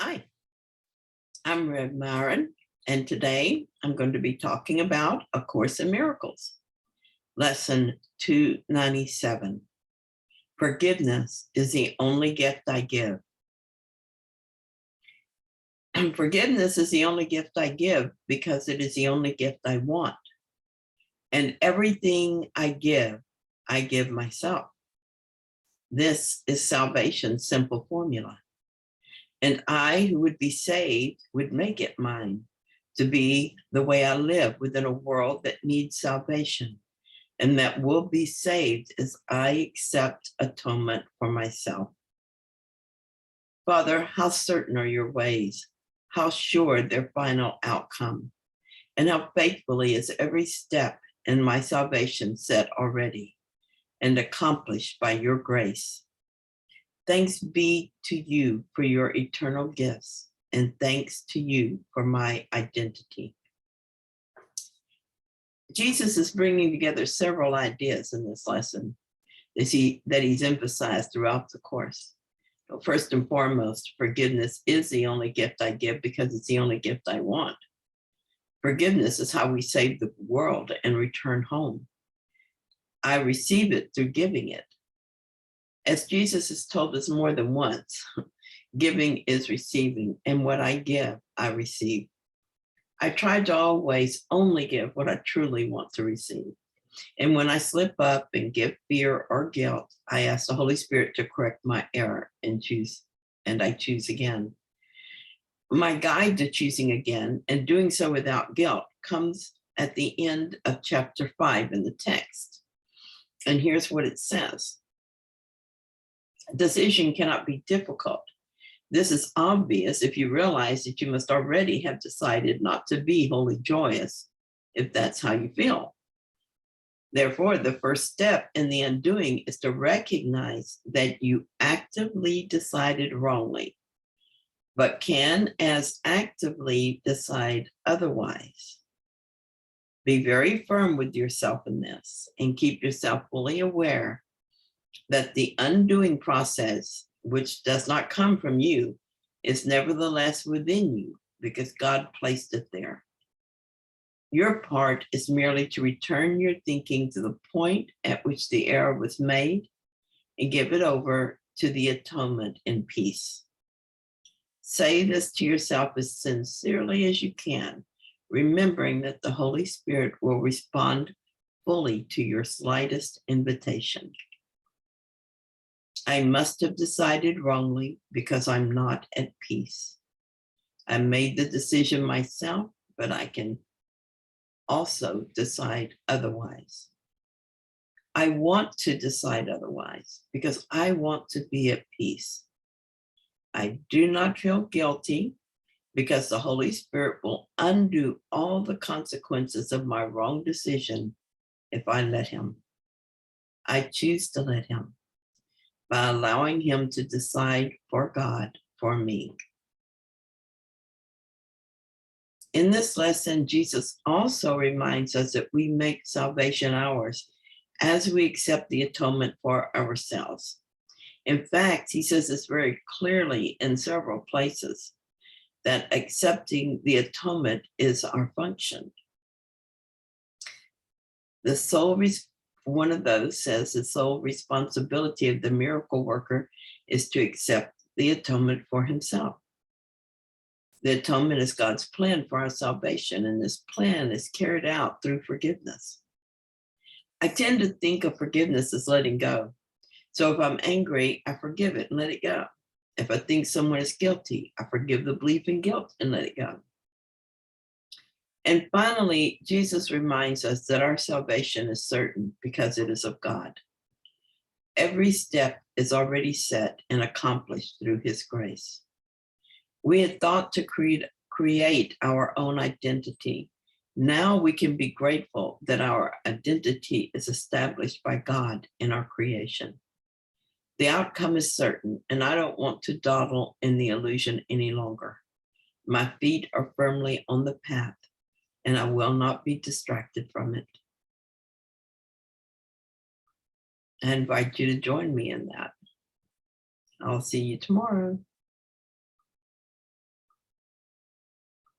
Hi, I'm Rev Myron, and today I'm going to be talking about A Course in Miracles, Lesson 297. Forgiveness is the only gift I give. And forgiveness is the only gift I give because it is the only gift I want. And everything I give myself. This is salvation's simple formula. And I, who would be saved, would make it mine to be the way I live within a world that needs salvation and that will be saved as I accept atonement for myself. Father, how certain are your ways, how sure their final outcome, and how faithfully is every step in my salvation set already and accomplished by your grace. Thanks be to you for your eternal gifts, and thanks to you for my identity. Jesus is bringing together several ideas in this lesson that he's emphasized throughout the course. So first and foremost, forgiveness is the only gift I give because it's the only gift I want. Forgiveness is how we save the world and return home. I receive it through giving it. As Jesus has told us more than once, giving is receiving, and what I give, I receive. I try to always only give what I truly want to receive. And when I slip up and give fear or guilt, I ask the Holy Spirit to correct my error and I choose again. My guide to choosing again and doing so without guilt comes at the end of chapter 5 in the text. And here's what it says. Decision cannot be difficult. This is obvious if you realize that you must already have decided not to be wholly joyous, if that's how you feel. Therefore, the first step in the undoing is to recognize that you actively decided wrongly, but can as actively decide otherwise. Be very firm with yourself in this and keep yourself fully aware that the undoing process, which does not come from you, is nevertheless within you because God placed it there. Your part is merely to return your thinking to the point at which the error was made and give it over to the atonement in peace. Say this to yourself as sincerely as you can, remembering that the Holy Spirit will respond fully to your slightest invitation. I must have decided wrongly because I'm not at peace. I made the decision myself, but I can also decide otherwise. I want to decide otherwise because I want to be at peace. I do not feel guilty because the Holy Spirit will undo all the consequences of my wrong decision if I let him. I choose to let him by allowing him to decide for God, for me. In this lesson, Jesus also reminds us that we make salvation ours as we accept the atonement for ourselves. In fact, he says this very clearly in several places, that accepting the atonement is our function. One of those says the sole responsibility of the miracle worker is to accept the atonement for himself. The atonement is God's plan for our salvation, and this plan is carried out through forgiveness. I tend to think of forgiveness as letting go. So if I'm angry, I forgive it and let it go. If I think someone is guilty, I forgive the belief in guilt and let it go. And finally, Jesus reminds us that our salvation is certain because it is of God. Every step is already set and accomplished through his grace. We had thought to create our own identity. Now we can be grateful that our identity is established by God in our creation. The outcome is certain, and I don't want to dawdle in the illusion any longer. My feet are firmly on the path, and I will not be distracted from it. I invite you to join me in that. I'll see you tomorrow.